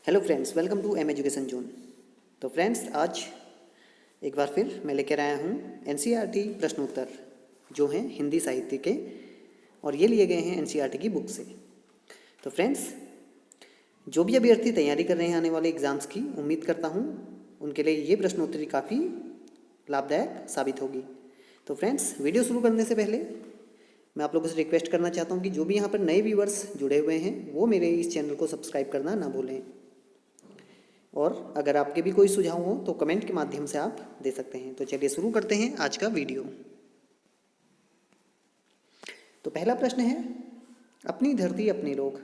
Hello friends, welcome to M education zone. तो friends, आज एक बार फिर मैं लेकर आया हूँ एनसीईआरटी प्रश्नोत्तर जो हैं हिंदी साहित्य के, और ये लिए गए हैं एनसीईआरटी की बुक से। तो फ्रेंड्स, जो भी अभ्यर्थी तैयारी कर रहे हैं आने वाले एग्ज़ाम्स की, उम्मीद करता हूँ उनके लिए ये प्रश्नोत्तरी काफ़ी लाभदायक साबित होगी। तो फ्रेंड्स, वीडियो शुरू करने से पहले मैं आप लोगों से रिक्वेस्ट करना चाहता हूँ कि जो भी यहाँ पर नए व्यूअर्स जुड़े हुए हैं वो मेरे इस चैनल को सब्सक्राइब करना ना भूलें, और अगर आपके भी कोई सुझाव हो तो कमेंट के माध्यम से आप दे सकते हैं। तो चलिए शुरू करते हैं आज का वीडियो। तो पहला प्रश्न है, अपनी धरती अपने लोग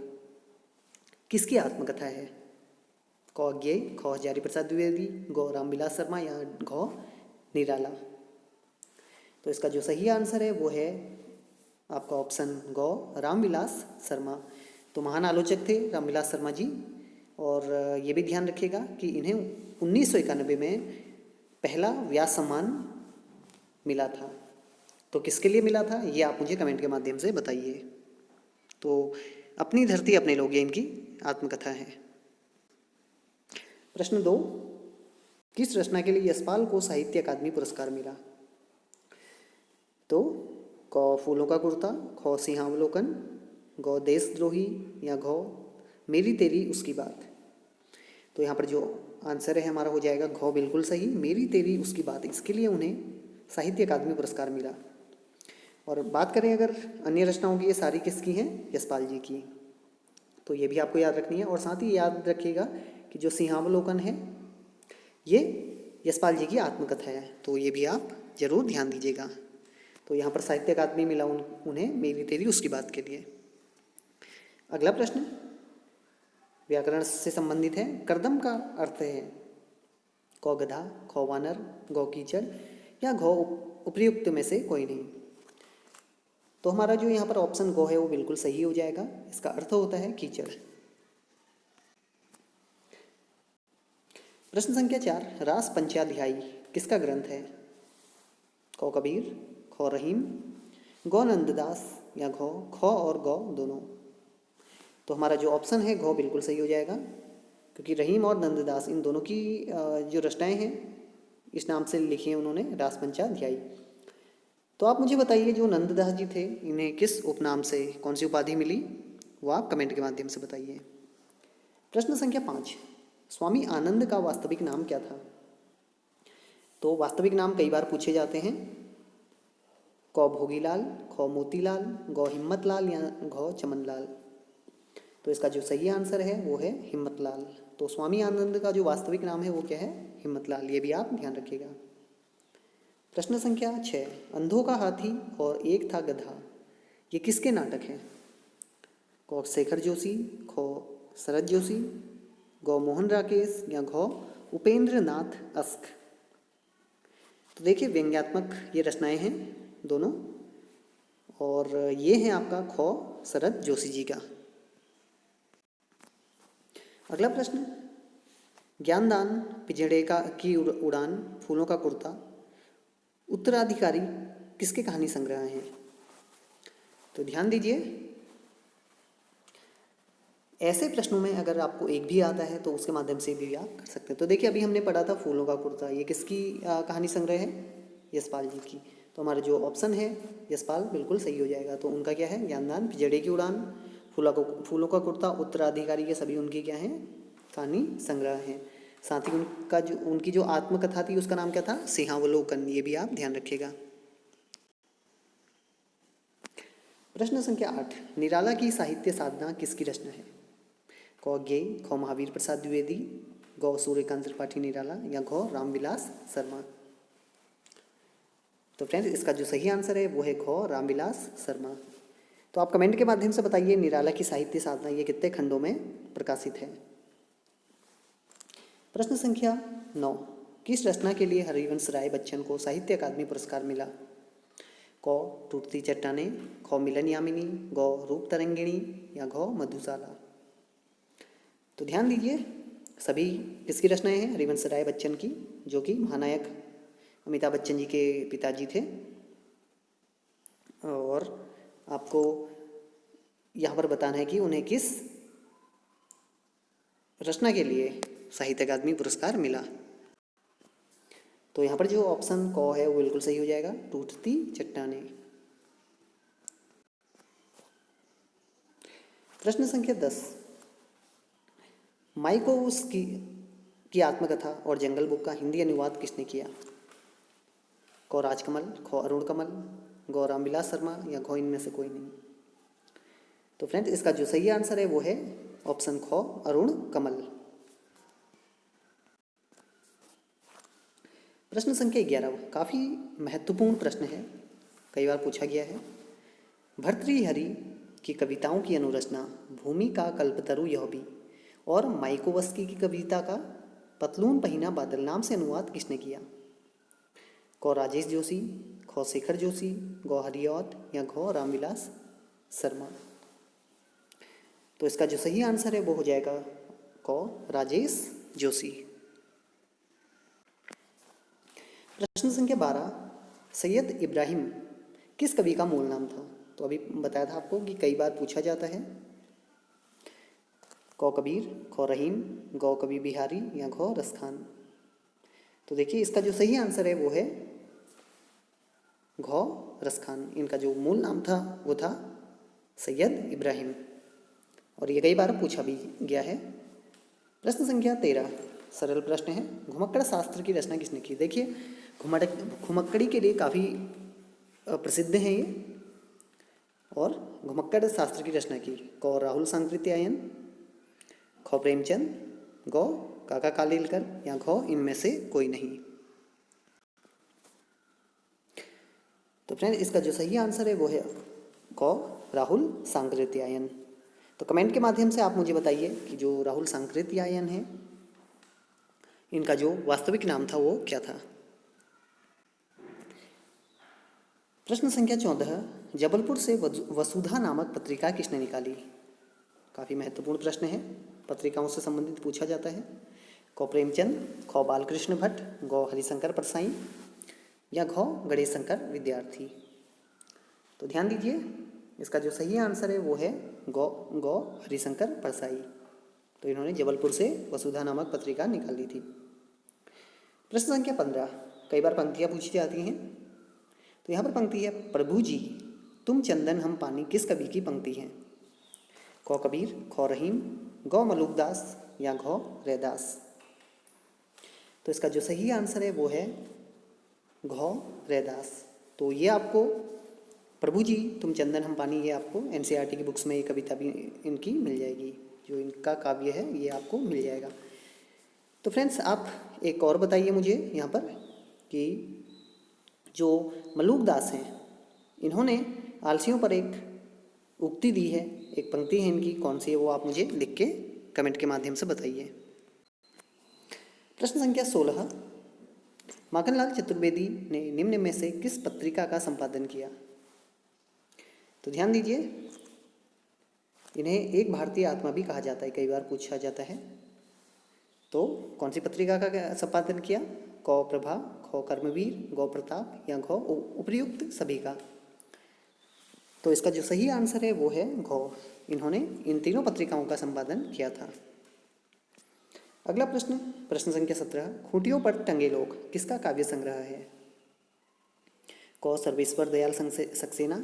किसकी आत्मकथा है? क ज्ञेय, ख हजारी प्रसाद द्विवेदी, गौ रामविलास शर्मा या घ निराला। तो इसका जो सही आंसर है वो है आपका ऑप्शन गौ रामविलास शर्मा। तो महान आलोचक थे रामविलास शर्मा जी, और ये भी ध्यान रखिएगा कि इन्हें 1991 में पहला व्यास सम्मान मिला था। तो किसके लिए मिला था ये आप मुझे कमेंट के माध्यम से बताइए। तो अपनी धरती अपने लोग, ये इनकी आत्मकथा है। प्रश्न 2, किस रचना के लिए यशपाल को साहित्य अकादमी पुरस्कार मिला? तो क फूलों का कुर्ता, ख सिंहावलोकन, गौ देशद्रोही या घ मेरी तेरी उसकी बात। तो यहाँ पर जो आंसर है हमारा हो जाएगा घ बिल्कुल सही, मेरी तेरी उसकी बात। इसके लिए उन्हें साहित्य अकादमी पुरस्कार मिला। और बात करें अगर अन्य रचनाओं की, ये सारी किसकी हैं? यशपाल जी की। तो ये भी आपको याद रखनी है। और साथ ही याद रखिएगा कि जो सिंहावलोकन है ये यशपाल जी की आत्मकथा है, तो ये भी आप जरूर ध्यान दीजिएगा। तो यहाँ पर साहित्य अकादमी मिला उन्हें मेरी तेरी उसकी बात के लिए। अगला प्रश्न व्याकरण से संबंधित है। कर्दम का अर्थ है क गधा, ख वानर, गौ कीचड़ या घ उपर्युक्त में से कोई नहीं। तो हमारा जो यहाँ पर ऑप्शन गौ है वो बिल्कुल सही हो जाएगा। इसका अर्थ होता है कीचड़। प्रश्न संख्या 4, रास पंचाध्यायी किसका ग्रंथ है? क कबीर, ख रहीम, गौ नंददास या घ ख और गौ दोनों। तो हमारा जो ऑप्शन है घ बिल्कुल सही हो जाएगा, क्योंकि रहीम और नंददास इन दोनों की जो रचनाएं हैं इस नाम से लिखी हैं उन्होंने, रास पंचाध्यायी। तो आप मुझे बताइए, जो नंददास जी थे इन्हें किस उपनाम से, कौन सी उपाधि मिली, वो आप कमेंट के माध्यम से बताइए। प्रश्न संख्या 5, स्वामी आनंद का वास्तविक नाम क्या था? तो वास्तविक नाम कई बार पूछे जाते हैं। क भोगीलाल, ख मोतीलाल, गौ हिम्मतलाल या घ चमनलाल। तो इसका जो सही आंसर है वो है हिम्मतलाल। तो स्वामी आनंद का जो वास्तविक नाम है वो क्या है? हिम्मतलाल। ये भी आप ध्यान रखिएगा। प्रश्न संख्या 6, अंधों का हाथी और एक था गधा, ये किसके नाटक हैं? क शेखर जोशी, ख शरद जोशी, गौ मोहन राकेश या घ उपेंद्र नाथ अस्क। तो देखिए, व्यंग्यात्मक ये रचनाएं हैं दोनों, और ये हैं आपका ख शरद जोशी जी का। अगला प्रश्न, ज्ञानदान, पिंजड़े की उड़ान, फूलों का कुर्ता, उत्तराधिकारी किसके कहानी संग्रह हैं? तो ध्यान दीजिए, ऐसे प्रश्नों में अगर आपको एक भी आता है तो उसके माध्यम से भी आप कर सकते हैं। तो देखिए, अभी हमने पढ़ा था फूलों का कुर्ता, ये किसकी कहानी संग्रह है? यशपाल जी की। तो हमारा जो ऑप्शन है यशपाल बिल्कुल सही हो जाएगा। तो उनका क्या है? ज्ञानदान, पिंजड़े की उड़ान, फूलों का कुर्ता, उत्तराधिकारी, ये सभी उनकी क्या है? कहानी संग्रह हैं। साथ ही उनकी जो आत्मकथा थी उसका नाम क्या था? सिंहावलोकन। ये भी आप ध्यान रखिएगा। प्रश्न संख्या 8, निराला की साहित्य साधना किसकी रचना है? क ज्ञेय, ख महावीर प्रसाद द्विवेदी, गौ सूर्यकांत त्रिपाठी निराला या घ रामविलास शर्मा। तो फ्रेंड्स, इसका जो सही आंसर है वो है घ रामविलास शर्मा। तो आप कमेंट के माध्यम से बताइए, निराला की साहित्य साधना ये कितने खंडों में प्रकाशित है? प्रश्न संख्या 9, किस रचना के लिए हरिवंश राय बच्चन को साहित्य अकादमी पुरस्कार मिला? क टूटती चट्टानें, ख मिलन यामिनी, गौ रूप तरंगिणी या घ मधुशाला। तो ध्यान दीजिए, सभी किसकी रचनाएं हैं? हरिवंश राय बच्चन की, जो कि महानायक अमिताभ बच्चन जी के पिताजी थे। और आपको यहाँ पर बताना है कि उन्हें किस रचना के लिए साहित्य अकादमी पुरस्कार मिला। तो यहाँ पर जो ऑप्शन क है वो बिल्कुल सही हो जाएगा, टूटती चट्टानें। प्रश्न संख्या 10, माइकोवस्की की आत्मकथा और जंगल बुक का हिंदी अनुवाद किसने किया? क राजकमल, ख अरुण कमल, ग रामविलास शर्मा या घ इनमें से कोई नहीं। तो फ्रेंड्स इसका जो सही आंसर है वो है ऑप्शन ख अरुण कमल। प्रश्न संख्या 11 काफी महत्वपूर्ण प्रश्न है, कई बार पूछा गया है। भर्तृहरि की कविताओं की अनुरचना भूमि का कल्पतरु यह भी और माइकोवस्की की कविता का पतलून पहिना बादल नाम से अनुवाद किसने किया? क राजेश जोशी, ख शेखर जोशी, ग हरिऔध या घ रामविलास शर्मा। तो इसका जो सही आंसर है वो हो जाएगा क राजेश जोशी। प्रश्न संख्या 12, सैयद इब्राहिम किस कवि का मूल नाम था? तो अभी बताया था आपको कि कई बार पूछा जाता है। क कबीर, ख रहीम, ग कवि बिहारी या घ रसखान। तो देखिए इसका जो सही आंसर है वो है घ रसखान। इनका जो मूल नाम था वो था सैयद इब्राहिम और ये कई बार पूछा भी गया है। प्रश्न संख्या 13, सरल प्रश्न है। घुमक्कड़ शास्त्र की रचना किसने की? देखिए घुमक्कड़ी के लिए काफ़ी प्रसिद्ध हैं ये, और घुमक्कड़ शास्त्र की रचना की क राहुल सांकृत्यायन, ख प्रेमचंद, ग काका कालेलकर या घ इनमें से कोई नहीं। तो फ्रेंड इसका जो सही आंसर है वो है क राहुल सांकृत्यायन। तो कमेंट के माध्यम से आप मुझे बताइए कि जो राहुल सांकृत्यायन है इनका जो वास्तविक नाम था वो क्या था। प्रश्न संख्या 14, जबलपुर से वसुधा नामक पत्रिका किसने निकाली? काफ़ी महत्वपूर्ण प्रश्न है, पत्रिकाओं से संबंधित पूछा जाता है। क प्रेमचंद, ख बालकृष्ण भट्ट, ग हरिशंकर परसाई या घ गणेश शंकर विद्यार्थी। तो ध्यान दीजिए इसका जो सही आंसर है वो है ग हरिशंकर परसाई। तो इन्होंने जबलपुर से वसुधा नामक पत्रिका निकाली थी। प्रश्न संख्या 15, कई बार पंक्तियाँ पूछी जाती हैं। तो यहाँ पर पंक्ति है, प्रभु जी तुम चंदन हम पानी किस कवि की पंक्ति है? क कबीर, ख रहीम, ग मलुकदास या घ रैदास। तो इसका जो सही आंसर है वो है घ रैदास। तो ये आपको प्रभु जी तुम चंदन हम पानी, ये आपको एनसीईआरटी की बुक्स में ये कविता भी इनकी मिल जाएगी, जो इनका काव्य है ये आपको मिल जाएगा। तो फ्रेंड्स आप एक और बताइए मुझे यहाँ पर कि जो मलुकदास हैं इन्होंने आलसियों पर एक उक्ति दी है, एक पंक्ति है इनकी, कौन सी है वो आप मुझे लिख के कमेंट के माध्यम से बताइए। प्रश्न संख्या 16, माखनलाल चतुर्वेदी ने निम्न में से किस पत्रिका का संपादन किया? तो ध्यान दीजिए इन्हें एक भारतीय आत्मा भी कहा जाता है, कई बार पूछा जाता है। तो कौन सी पत्रिका का संपादन किया? क प्रभा, ख कर्मवीर, ग प्रताप या घ उपर्युक्त सभी का। तो इसका जो सही आंसर है वो है घ। इन्होंने इन तीनों पत्रिकाओं का संपादन किया था। अगला प्रश्न, प्रश्न संख्या 17, खूंटियों पर टंगे लोग किसका काव्य संग्रह है? क सर्वेश्वर दयाल सक्सेना,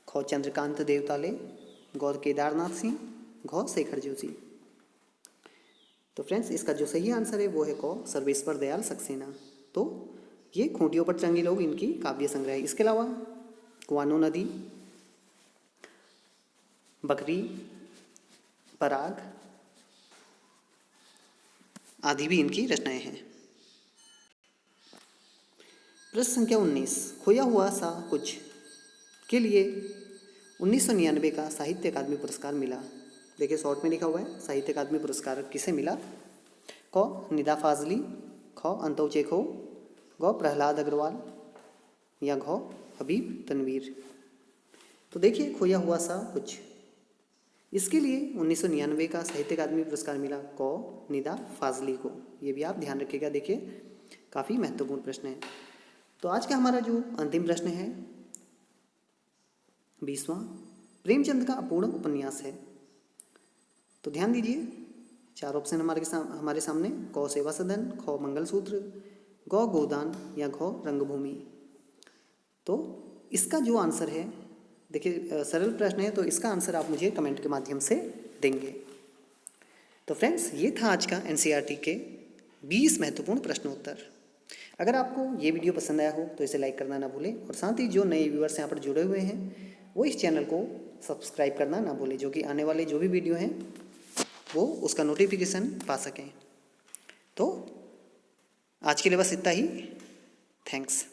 ख चंद्रकांत देवताले, ग केदारनाथ सिंह, घ शेखर जोशी। तो फ्रेंड्स इसका जो सही आंसर है वो है क सर्वेश्वर दयाल सक्सेना। तो ये खूंटियों पर टंगे लोग इनकी काव्य संग्रह है। इसके अलावा कुआनो नदी, बकरी, पराग आदि भी इनकी रचनाएं हैं। प्रश्न संख्या 19, खोया हुआ सा कुछ के लिए 1999 का साहित्य अकादमी पुरस्कार मिला। देखिए शॉर्ट में लिखा हुआ है, साहित्य अकादमी पुरस्कार किसे मिला? क निदा फाजली, ख अंतव चेखोव, ग प्रहलाद अग्रवाल या घ हबीब तनवीर। तो देखिए खोया हुआ सा कुछ, इसके लिए 1999 का साहित्य अकादमी पुरस्कार मिला क निदा फाजली को। ये भी आप ध्यान रखिएगा, देखिए काफ़ी महत्वपूर्ण प्रश्न है। तो आज का हमारा जो अंतिम प्रश्न है 20वां, प्रेमचंद का अपूर्ण उपन्यास है। तो ध्यान दीजिए 4 ऑप्शन हमारे सामने। क सेवा सदन, ख मंगलसूत्र, ग गोदान या घ रंगभूमि। तो इसका जो आंसर है, देखिए सरल प्रश्न है तो इसका आंसर आप मुझे कमेंट के माध्यम से देंगे। तो फ्रेंड्स, ये था आज का एनसीईआरटी के 20 महत्वपूर्ण प्रश्नोत्तर। अगर आपको ये वीडियो पसंद आया हो तो इसे लाइक करना ना भूलें, और साथ ही जो नए व्यूअर्स यहाँ पर जुड़े हुए हैं वो इस चैनल को सब्सक्राइब करना ना भूलें, जो कि आने वाले जो भी वीडियो हैं वो उसका नोटिफिकेशन पा सकें। तो आज के लिए बस इतना ही। थैंक्स।